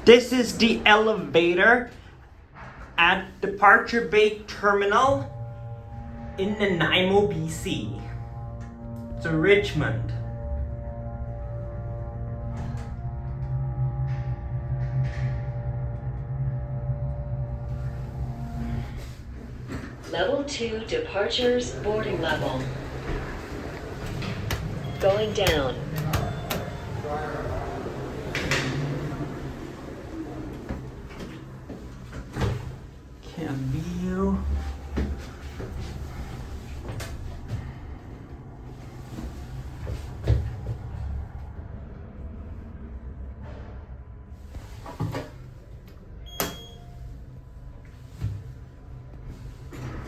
This is the elevator at Departure Bay Terminal in Nanaimo, BC. To Richmond. Level 2 departures boarding level. Going down. Can view.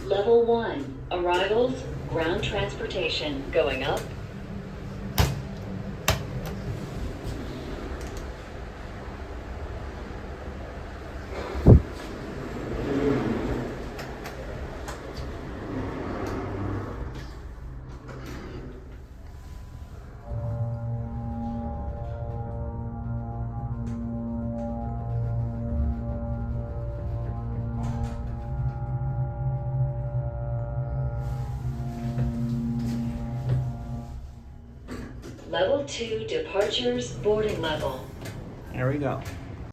Level 1 arrivals, ground transportation. Going up. Level 2 departures boarding level. There we go.